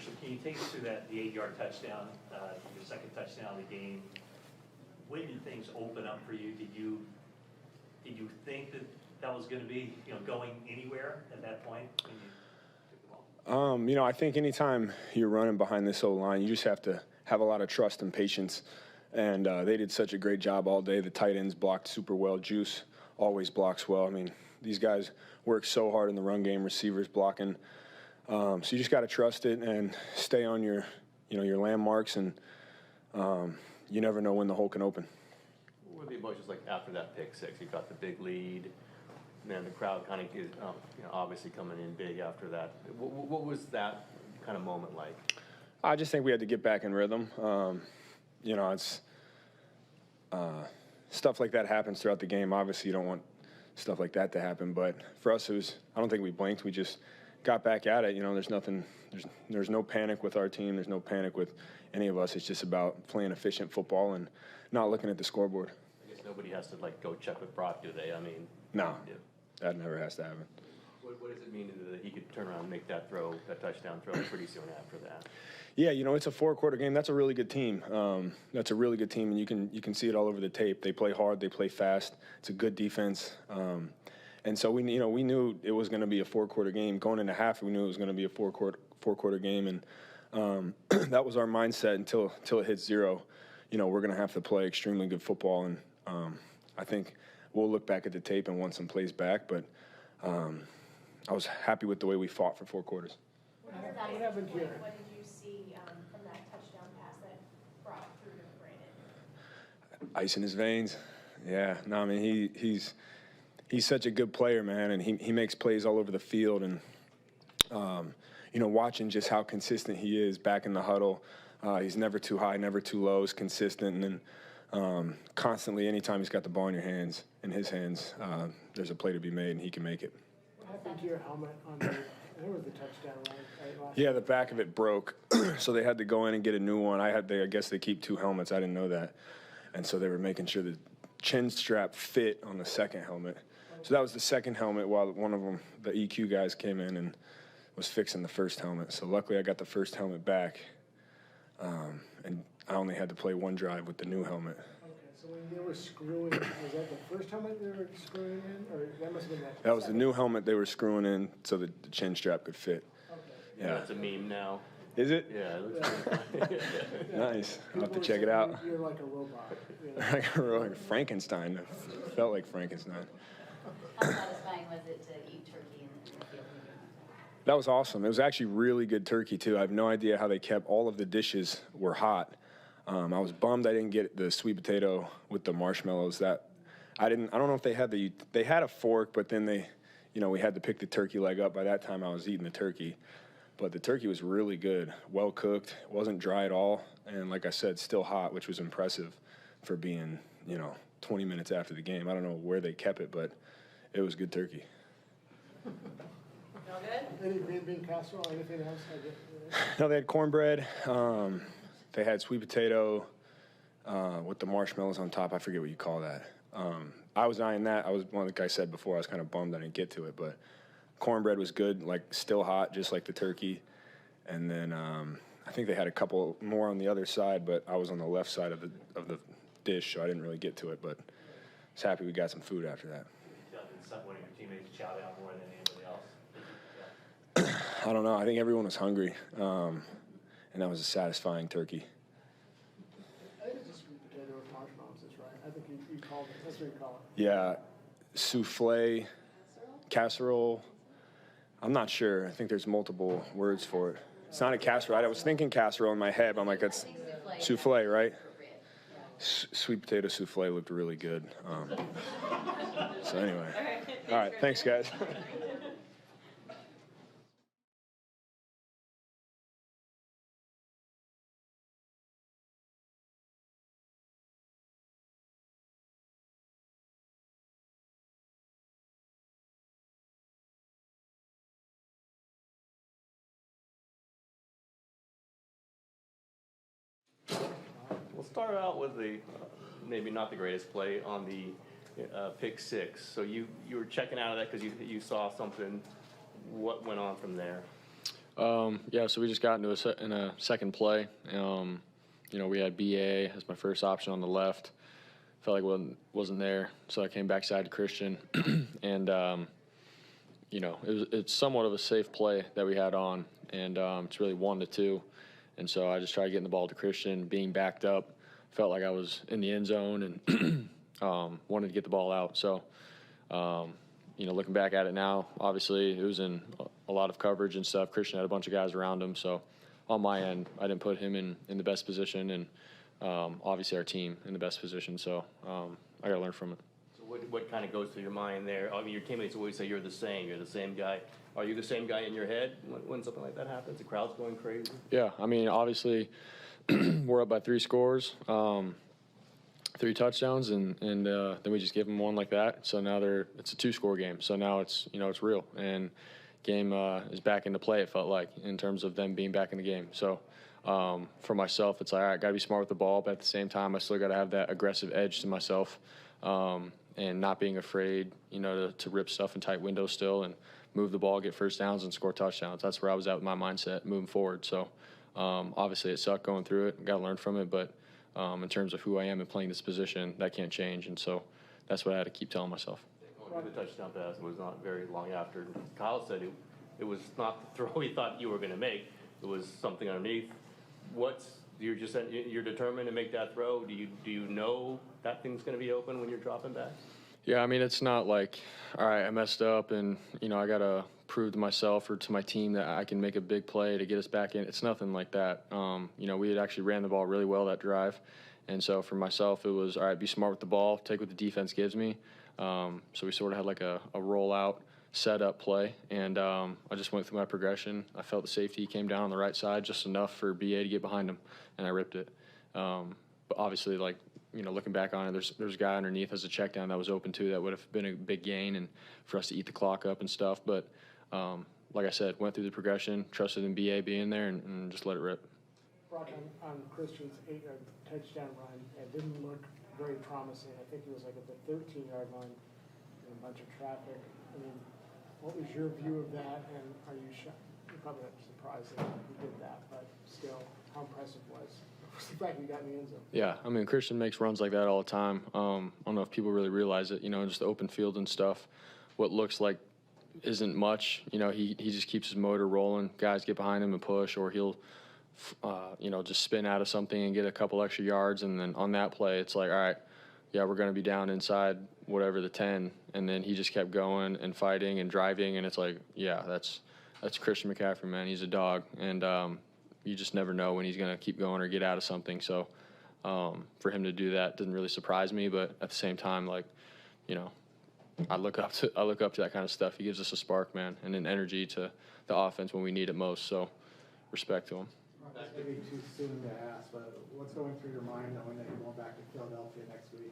So can you take us through the 8-yard touchdown, your second touchdown of the game? When did things open up for you? Did you think that was going to be going anywhere at that point when you took the ball? I think anytime you're running behind this O-line, you just have to have a lot of trust and patience. And they did such a great job all day. The tight ends blocked super well. Juice always blocks well. I mean, these guys work so hard in the run game, receivers blocking. So you just got to trust it and stay on your landmarks, and you never know when the hole can open. What were the emotions like after that pick six? You got the big lead, and then the crowd kind of is obviously coming in big after that. What was that kind of moment like? I just think we had to get back in rhythm. It's stuff like that happens throughout the game. Obviously, you don't want stuff like that to happen, but for us, I don't think we blinked. We just got back at it. There's no panic with our team. There's no panic with any of us. It's just about playing efficient football and not looking at the scoreboard. I guess nobody has to go check with Brock, do they? I mean, no, that never has to happen. What does it mean that he could turn around and make that touchdown throw pretty soon after that? Yeah, it's a 4-quarter game. That's a really good team. That's a really good team, and you can see it all over the tape. They play hard. They play fast. It's a good defense. And so we knew it was going to be a 4-quarter game. Going into half, we knew it was going to be a four-quarter game, and that was our mindset until it hit zero. We're going to have to play extremely good football, and I think we'll look back at the tape and want some plays back. But I was happy with the way we fought for 4 quarters. What happened here? What did you see from that touchdown pass that brought through to Brandon? Ice in his veins. Yeah. No, I mean he's such a good player, man, and he makes plays all over the field. And watching just how consistent he is back in the huddle. He's never too high, never too low. He's consistent, and then constantly, anytime he's got the ball in his hands, there's a play to be made, and he can make it. What happened to your helmet on the touchdown run? Yeah, the back of it broke, so they had to go in and get a new one. I guess they keep 2 helmets. I didn't know that, and so they were making sure the chin strap fit on the second helmet. So that was the second helmet, while one of them, the EQ guys, came in and was fixing the first helmet. So luckily, I got the first helmet back, and I only had to play 1 drive with the new helmet. So when they were screwing, was that the first helmet they were screwing in, or that must have been that was the new helmet they were screwing in so that the chin strap could fit. Okay. Yeah. That's a meme now. Is it? Yeah. It looks Nice. I'll have to check it out. You're like a robot. Like Frankenstein. It felt like Frankenstein. How satisfying was it to eat turkey in the field? That was awesome. It was actually really good turkey, too. I have no idea how they kept all of the dishes were hot. I was bummed I didn't get the sweet potato with the marshmallows. I don't know if they had a fork, but then we had to pick the turkey leg up. By that time, I was eating the turkey. But the turkey was really good, well cooked, wasn't dry at all, and like I said, still hot, which was impressive for being, 20 minutes after the game. I don't know where they kept it, but it was good turkey. All good? Any green bean casserole, anything else? No, they had cornbread. They had sweet potato with the marshmallows on top. I forget what you call that. I was eyeing that. Like I said before, I was kind of bummed I didn't get to it, but cornbread was good, still hot, just like the turkey. And then I think they had a couple more on the other side, but I was on the left side of the dish, so I didn't really get to it. But I was happy we got some food after that. Did one of your teammates shout out more than anybody else? I don't know. I think everyone was hungry, and that was a satisfying turkey. I think it's a sweet potato with marshmallows, that's right. I think you called it. That's what you call it. Yeah, souffle, casserole. I'm not sure. I think there's multiple words for it. It's not a casserole. I was thinking casserole in my head, but I'm like, that's souffle, right? Sweet potato souffle looked really good. So anyway. All right. Thanks, guys. We'll start out with the maybe not the greatest play on the pick six. So you were checking out of that because you saw something. What went on from there? Yeah, so we just got into in a second play. We had BA as my first option on the left. Felt like wasn't there, so I came backside to Christian, and it's somewhat of a safe play that we had on, and it's really 1-2, and so I just tried getting the ball to Christian, being backed up. Felt like I was in the end zone and wanted to get the ball out. So, looking back at it now, obviously it was in a lot of coverage and stuff. Christian had a bunch of guys around him, so on my end, I didn't put him in the best position, and obviously our team in the best position. So I got to learn from it. So what kind of goes through your mind there? I mean, your teammates always say you're the same guy. Are you the same guy in your head when something like that happens? The crowd's going crazy? Yeah, I mean, obviously we're up by 3 scores, 3 touchdowns, and then we just give them one like that. So now it's a 2-score game. So now it's real, and game is back into play. It felt like in terms of them being back in the game. So for myself, it's like, all right, got to be smart with the ball, but at the same time, I still got to have that aggressive edge to myself, and not being afraid, to rip stuff in tight windows still and move the ball, get first downs, and score touchdowns. That's where I was at with my mindset moving forward. So obviously it sucked going through it. Got to learn from it, but in terms of who I am and playing this position, that can't change, and so that's what I had to keep telling myself. Going to the touchdown pass was not very long after. Kyle said it was not the throw he thought you were going to make. It was something underneath. You're determined to make that throw? Do you know that thing's going to be open when you're dropping back? Yeah, I mean, it's not like, all right, I messed up and, I got to prove to myself or to my team that I can make a big play to get us back in. It's nothing like that. We had actually ran the ball really well that drive. And so for myself, it was, all right, be smart with the ball, take what the defense gives me. So we sort of had like a rollout setup play. And I just went through my progression. I felt the safety came down on the right side just enough for BA to get behind him, and I ripped it. But obviously, looking back on it, there's a guy underneath as a check down that was open too that would have been a big gain and for us to eat the clock up and stuff. But like I said, went through the progression, trusted in BA being there, and just let it rip. Brock, on Christian's 8-yard touchdown run, it didn't look very promising. I think he was like at the 13-yard line in a bunch of traffic. I mean, what was your view of that, and are you shocked? You're probably not surprised that he did that, but still, how impressive was the fact he got in the end zone? Yeah, I mean, Christian makes runs like that all the time. I don't know if people really realize it, just the open field and stuff. What looks like isn't much, he just keeps his motor rolling. Guys get behind him and push, or he'll, just spin out of something and get a couple extra yards. And then on that play, it's like, all right, yeah, we're going to be down inside whatever the 10. And then he just kept going and fighting and driving. And it's like, yeah, that's Christian McCaffrey, man. He's a dog. And you just never know when he's going to keep going or get out of something. So for him to do that didn't really surprise me. But at the same time, I look up to that kind of stuff. He gives us a spark, man, and an energy to the offense when we need it most. So respect to him. It's maybe too soon to ask, but what's going through your mind knowing that you're going back to Philadelphia next week?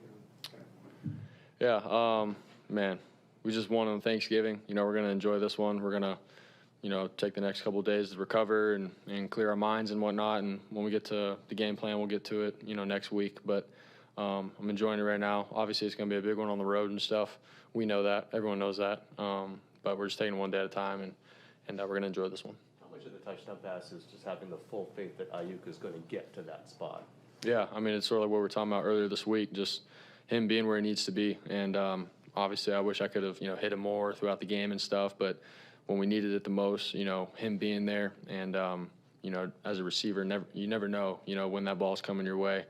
Yeah, man, we just won on Thanksgiving. We're going to enjoy this one. We're going to, take the next couple of days to recover and clear our minds and whatnot. And when we get to the game plan, we'll get to it, next week. But I'm enjoying it right now. Obviously, it's going to be a big one on the road and stuff. We know that. Everyone knows that. But we're just taking one day at a time, and we're going to enjoy this one. How much of the touchdown pass is just having the full faith that Ayuk is going to get to that spot? Yeah, I mean, it's sort of like what we were talking about earlier this week, just him being where he needs to be. And obviously, I wish I could have, hit him more throughout the game and stuff. But when we needed it the most, him being there and, as a receiver, you never know, when that ball's coming your way.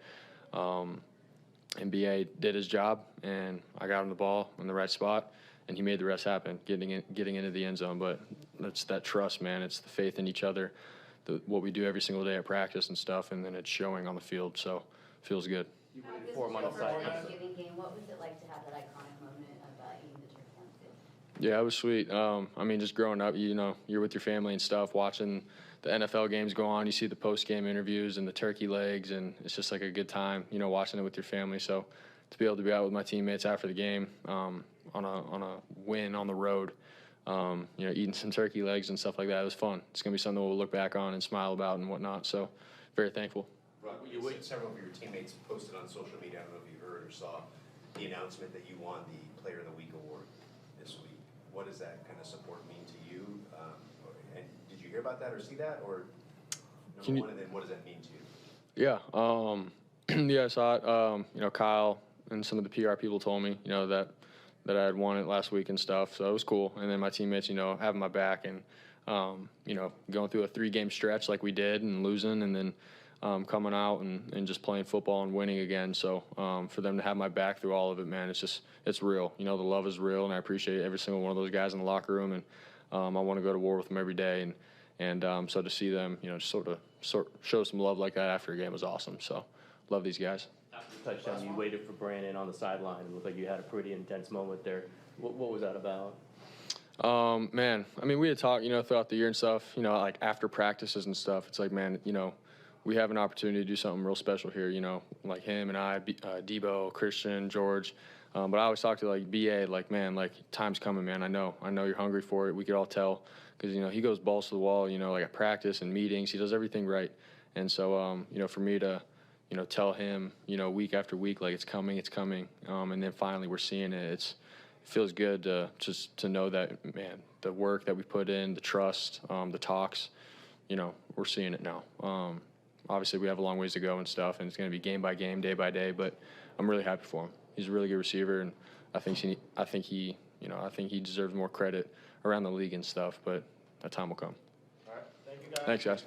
And BA did his job, and I got him the ball in the right spot, and he made the rest happen, getting into the end zone. But it's that trust, man. It's the faith in each other, what we do every single day at practice and stuff, and then it's showing on the field. So feels good. You This waited 4 was months. your first Thanksgiving game. What was it like to have that iconic moment of eating the turkey on the field? Yeah, it was sweet. I mean, just growing up, you're with your family and stuff, watching the NFL games go on. You see the post-game interviews and the turkey legs, and it's just like a good time, watching it with your family. So to be able to be out with my teammates after the game on a win on the road, eating some turkey legs and stuff like that, it was fun. It's going to be something we'll look back on and smile about and whatnot. So very thankful. Rob, you said several of your teammates posted on social media, I don't know if you heard or saw, the announcement that you won the Player of the Week award this week. What does that kind of support mean to you? And did you you hear about that or see that, or Can number you- one, and then what does that mean to you? Yeah, yeah, I saw it. You know, Kyle and some of the PR people told me, you know, that I had won it last week and stuff. So it was cool. And then my teammates, you know, having my back and, you know, going through a 3-game stretch like we did and losing, and then coming out and just playing football and winning again. So for them to have my back through all of it, man, it's real. You know, the love is real, and I appreciate every single one of those guys in the locker room. And I want to go to war with them every day. And so to see them, you know, just sort of show some love like that after a game was awesome. So love these guys. After the touchdown, you waited for Brandon on the sideline. It looked like you had a pretty intense moment there. What was that about? Man, I mean, we had talked, you know, throughout the year and stuff, you know, like after practices and stuff. It's like, man, you know, we have an opportunity to do something real special here, you know, like him and I, Debo, Christian, George. But I always talk to like BA, like, man, like time's coming, man. I know you're hungry for it. We could all tell because, you know, he goes balls to the wall, you know, like at practice and meetings. He does everything right. And so, you know, for me to, you know, tell him, you know, week after week, like it's coming. And then finally we're seeing it. It feels good to just to know that, man, the work that we put in, the trust, the talks, you know, we're seeing it now. Obviously we have a long ways to go and stuff, and it's going to be game by game, day by day, but I'm really happy for him. He's a really good receiver, and I think he deserves more credit around the league and stuff, but that time will come. All right, thank you guys. Thanks, guys.